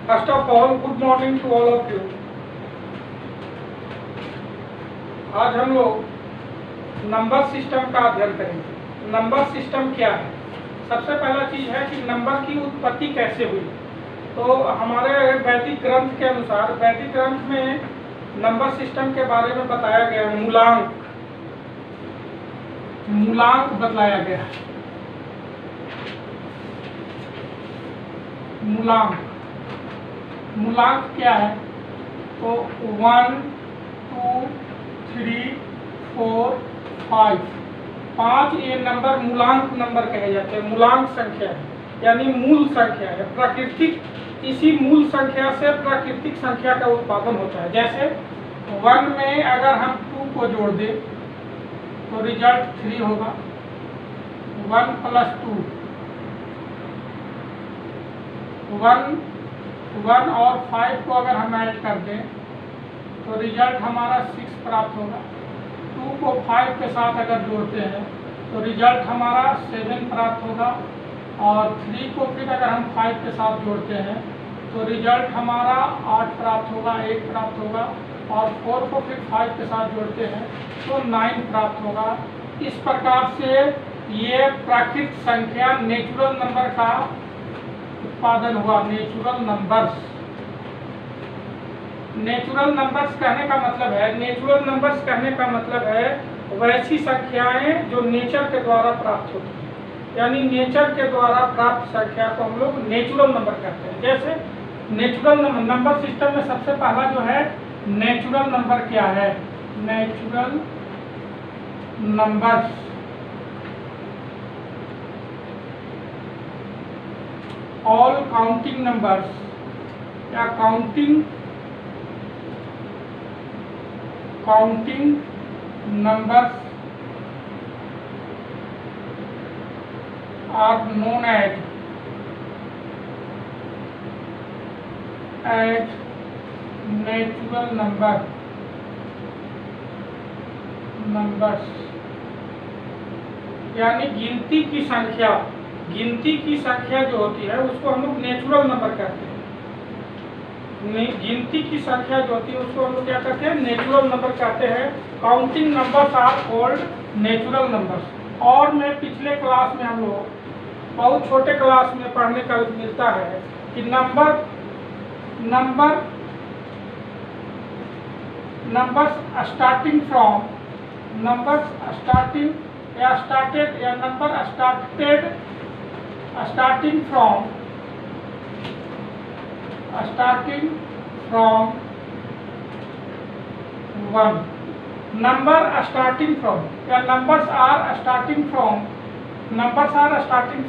First of all, good morning to all of you. आज हम लोग नंबर सिस्टम का अध्ययन करेंगे। नंबर सिस्टम क्या है? सबसे पहला चीज है कि नंबर की उत्पत्ति कैसे हुई। तो हमारे वैदिक ग्रंथ के अनुसार, वैदिक ग्रंथ में नंबर सिस्टम के बारे में बताया गया है। मूलांक बतलाया गया है। मूलांक क्या है? तो 1 2 3 4 5 5 ये नंबर मूलांक नंबर कहे जाते हैं। मूलांक संख्या है, यानी मूल संख्या है। प्राकृतिक, इसी मूल संख्या से प्राकृतिक संख्या का उत्पादन होता है। जैसे 1 में अगर हम 2 को जोड़ दें तो रिजल्ट 3 होगा। 1 + 2 1 और 5 को अगर हम ऐड कर दें तो रिजल्ट हमारा 6 प्राप्त होगा। 2 को 5 के साथ अगर जोड़ते हैं तो रिजल्ट हमारा 7 प्राप्त होगा। और 3 को फिर अगर हम 5 के साथ जोड़ते हैं तो रिजल्ट हमारा 8 प्राप्त होगा, 1 प्राप्त होगा। और 4 को फिर 5 के साथ जोड़ते हैं तो 9 प्राप्त होगा। इस प्रकार से ये प्राकृतिक संख्या, नेचुरल नंबर का उत्पादन हुआ। नेचुरल नंबर्स कहने का मतलब है, नेचुरल नंबर्स कहने का मतलब है वैसी संख्याएं जो नेचर के द्वारा प्राप्त होती हैं। यानी नेचर के द्वारा प्राप्त संख्या को हम लोग नेचुरल नंबर कहते हैं। जैसे नेचुरल नंबर सिस्टम में सबसे पहला जो है नेचुरल नंबर क्या है? Natural numbers all counting numbers या counting numbers are known as natural numbers। यानी गिनती की संख्या जो होती है उसको हम लोग नेचुरल नंबर कहते हैं। गिनती की संख्या जो होती है उसको हम लोग क्या कहते हैं? नेचुरल नंबर कहते हैं। Counting numbers are called natural numbers. और मैं पिछले क्लास में, हम लोग बहुत छोटे क्लास में पढ़ने का मिलता है कि numbers starting from starting from 1। numbers are starting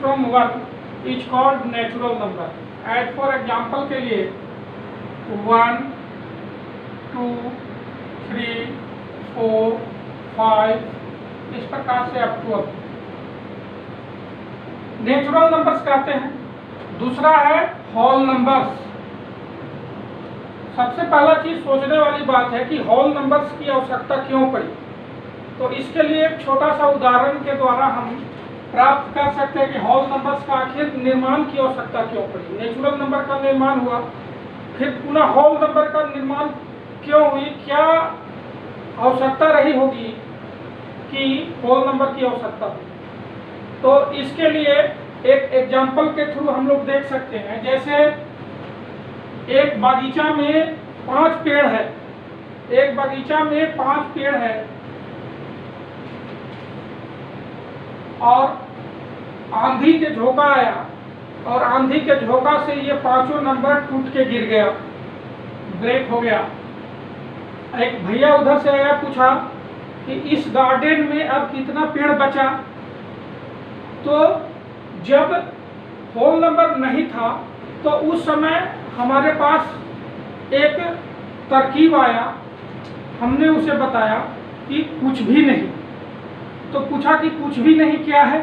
from 1 is called natural number। as for example के लिए 1 2 3 4 5 इस प्रकार से अप टू नेचुरल नंबर्स कहते हैं। दूसरा है होल नंबर्स। सबसे पहला चीज सोचने वाली बात है कि होल नंबर्स की आवश्यकता क्यों पड़ी। तो इसके लिए एक छोटा सा उदाहरण के द्वारा हम प्राप्त कर सकते हैं कि होल नंबर्स का आखिर निर्माण की आवश्यकता क्यों पड़ी। नेचुरल नंबर का निर्माण हुआ, फिर पुनः होल नंबर का निर्माण क्यों हुई, क्या आवश्यकता रही होगी कि होल नंबर की आवश्यकता हुई। तो इसके लिए एक एग्जाम्पल के थ्रू हम लोग देख सकते हैं। जैसे एक बगीचा में 5 पेड़ है, और आंधी के झोंका आया और आंधी के झोंका से ये 5 नंबर टूट के गिर गया, ब्रेक हो गया। एक भैया उधर से आया, पूछा कि इस गार्डन में अब कितना पेड़ बचा। तो जब होल नंबर नहीं था तो उस समय हमारे पास एक तरकीब आया, हमने उसे बताया कि कुछ भी नहीं। तो पूछा कि कुछ भी नहीं क्या है?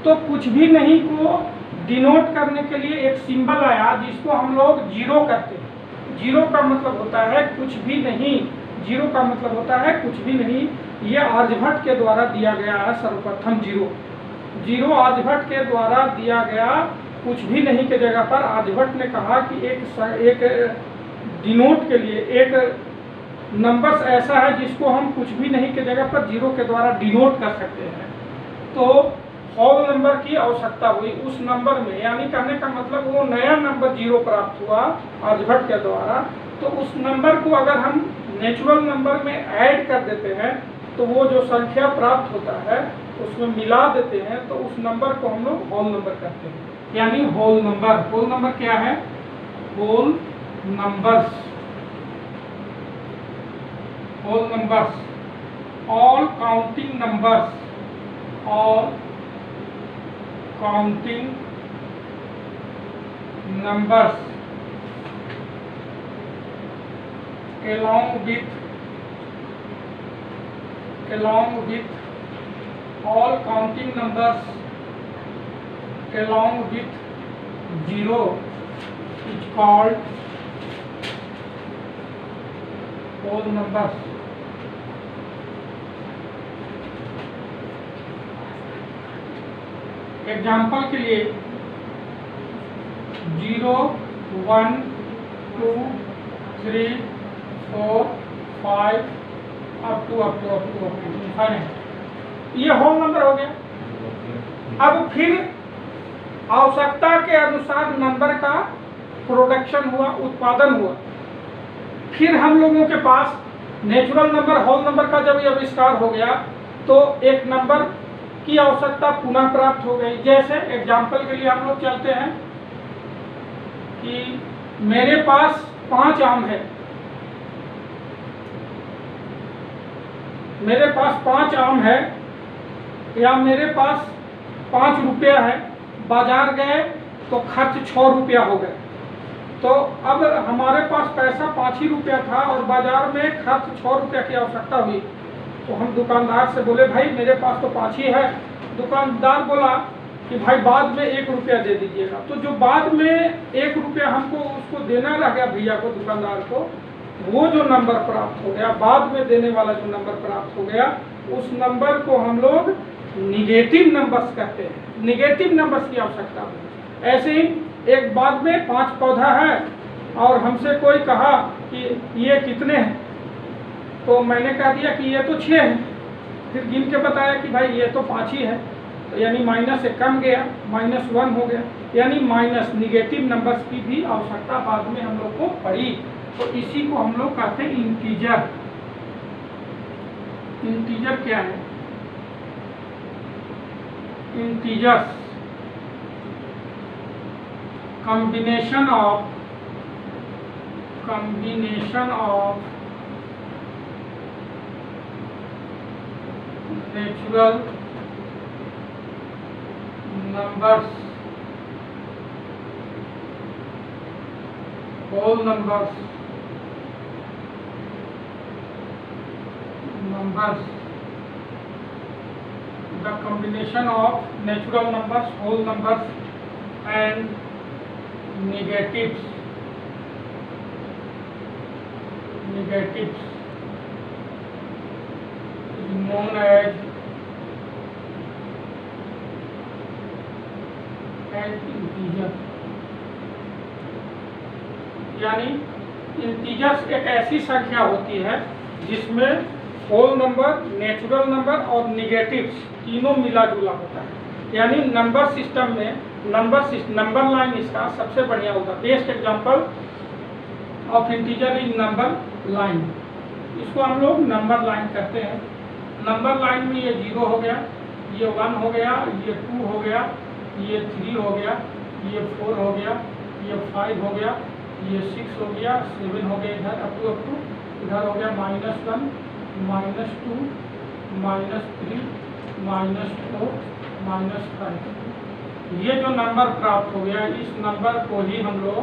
तो कुछ भी नहीं को डिनोट करने के लिए एक सिंबल आया जिसको हम लोग जीरो कहते हैं। जीरो का मतलब होता है कुछ भी नहीं। जीरो का मतलब होता है कुछ भी नहीं। ये आर्यभट्ट के द्वारा दिया गया है सर्वप्रथम। जीरो आर्यभट्ट के द्वारा दिया गया कुछ भी नहीं के जगह पर आर्यभट्ट ने कहा कि एक डिनोट के लिए एक नंबर्स ऐसा है जिसको हम कुछ भी नहीं के जगह पर जीरो के द्वारा डिनोट कर सकते हैं। तो होल नंबर की आवश्यकता हुई उस नंबर में, यानी कहने का मतलब वो नया नंबर जीरो प्राप्त हुआ आर्यभट्ट के द्वारा। तो उस नंबर को अगर हम नेचुरल नंबर में ऐड कर देते हैं तो वो जो संख्या प्राप्त होता है उसमें मिला देते हैं, तो उस नंबर को हम लोग होल नंबर कहते हैं, यानी होल नंबर। होल नंबर क्या है? Whole numbers, whole numbers, all counting numbers, all counting numbers along with all counting numbers along with zero is called whole numbers। Example के लिए 0 1 2 3 4 5 अप टू ये whole number हो गया। अब फिर आवश्यकता के अनुसार नंबर का प्रोडक्शन हुआ, उत्पादन हुआ। फिर हम लोगों के पास नेचुरल नंबर, होल नंबर का जब ये आविष्कार हो गया तो एक नंबर की आवश्यकता पुनः प्राप्त हो गई। जैसे एग्जाम्पल के लिए हम लोग चलते हैं कि मेरे पास 5 आम है, मेरे पास 5 आम है, या मेरे पास 5 रुपया है, बाजार गए तो खर्च 6 रुपया हो गए। तो अब हमारे पास पैसा 5 ही रुपया था और बाजार में खर्च 6 रुपया की आवश्यकता हुई, तो हम दुकानदार से बोले भाई मेरे पास तो 5 ही है। दुकानदार बोला कि भाई बाद में 1 रुपया दे दीजिएगा। तो जो बाद में 1 रुपया हमको उसको देना रह गया भैया को, दुकानदार को, वो जो नंबर प्राप्त हो गया, बाद में देने वाला जो नंबर प्राप्त हो गया, उस नंबर को हम लोग निगेटिव नंबर्स कहते हैं। निगेटिव नंबर्स की आवश्यकता है। ऐसे ही एक बाद में 5 पौधा है और हमसे कोई कहा कि ये कितने हैं, तो मैंने कह दिया कि ये तो 6 हैं। फिर गिन के बताया कि भाई ये तो 5 ही है, तो यानी माइनस से कम गया, -1 हो गया। यानी माइनस निगेटिव नंबर्स की भी आवश्यकता बाद में हम लोग को पड़ी। तो इसी को हम लोग कहते हैं इंटीजर। इंटीजर क्या है? Integers combination of natural numbers, whole numbers, the combination of natural numbers, whole numbers and negatives is known as integer। यानी इंटीजर्स एक ऐसी संख्या होती है जिसमें होल नंबर, नेचुरल नंबर और निगेटिव्स तीनों मिला जुला होता है। यानी नंबर सिस्टम में नंबर लाइन इसका सबसे बढ़िया होगा। Best example of integer is number line. इसको हम लोग नंबर लाइन कहते हैं। नंबर लाइन में ये 0 हो गया, ये 1 हो गया, ये 2 हो गया, ये 3 हो गया, ये 4 हो गया, ये 5 हो गया, ये 6 हो गया, 7 हो गया, इधर अप टू इधर हो गया -1 -2 -3 -4 -5। ये जो नंबर प्राप्त हो गया, इस नंबर को ही हम लोग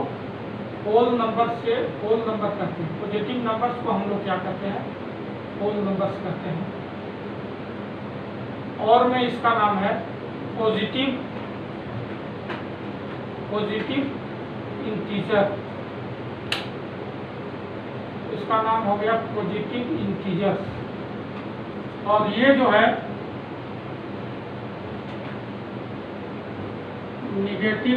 होल नंबर से होल नंबर कहते हैं। पॉजिटिव नंबर्स को हम लोग क्या कहते हैं? होल नंबर्स कहते हैं। और में इसका नाम है पॉजिटिव इंटीजर। इसका नाम हो गया पॉजिटिव इंटीजर्स। और ये जो है निगेटिव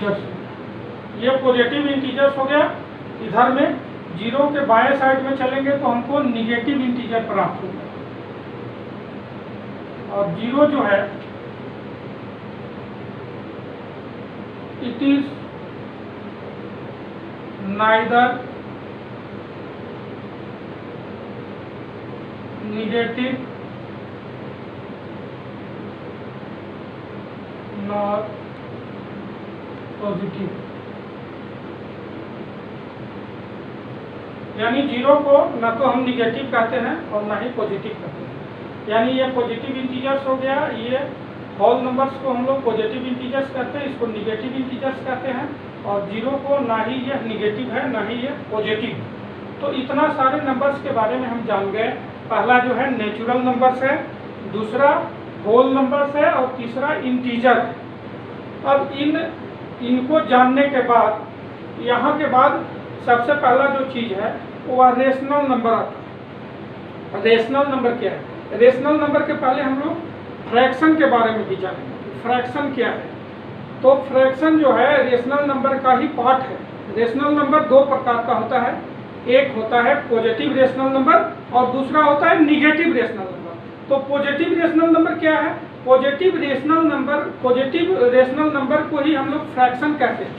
इंटीजर्स, ये पॉजिटिव इंटीजर्स हो गया। इधर में जीरो के बाएं साइड में चलेंगे तो हमको निगेटिव इंटीजर प्राप्त होगा, और जीरो जो है it is neither negative not positive, यानी जीरो को ना तो हम निगेटिव कहते हैं और ना ही पॉजिटिव कहते हैं। यानी ये पॉजिटिव इंटीजर्स हो गया, ये होल नंबर्स को हम लोग पॉजिटिव इंटीजर्स कहते हैं, इसको निगेटिव इंटीजर्स कहते हैं, और जीरो को ना ही ये निगेटिव है ना ही ये पॉजिटिव। तो इतना सारे नंबर्स के बारे में हम जान गए। पहला जो है नेचुरल नंबर्स है, दूसरा होल नंबर्स है, और तीसरा इंटीजर है। अब इनको जानने के बाद, यहाँ के बाद सबसे पहला जो चीज़ है वो रेशनल नंबर आता है। रेशनल नंबर क्या है? रेशनल नंबर के पहले हम लोग फ्रैक्शन के बारे में भी जानेंगे। फ्रैक्शन क्या है? तो फ्रैक्शन जो है रेशनल नंबर का ही पार्ट है। रेशनल नंबर दो प्रकार का होता है, एक होता है पॉजिटिव रेशनल नंबर और दूसरा होता है निगेटिव रेशनल नंबर। तो पॉजिटिव रेशनल नंबर क्या है? पॉजिटिव रेशनल नंबर को ही हम लोग फ्रैक्शन कहते हैं।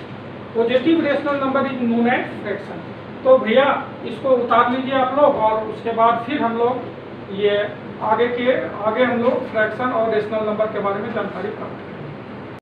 Positive rational number is known as fraction. तो भैया इसको उतार लीजिए आप लोग, और उसके बाद फिर हम लोग ये आगे हम लोग फ्रैक्शन और रेशनल नंबर के बारे में जानकारी प्राप्त करेंगे।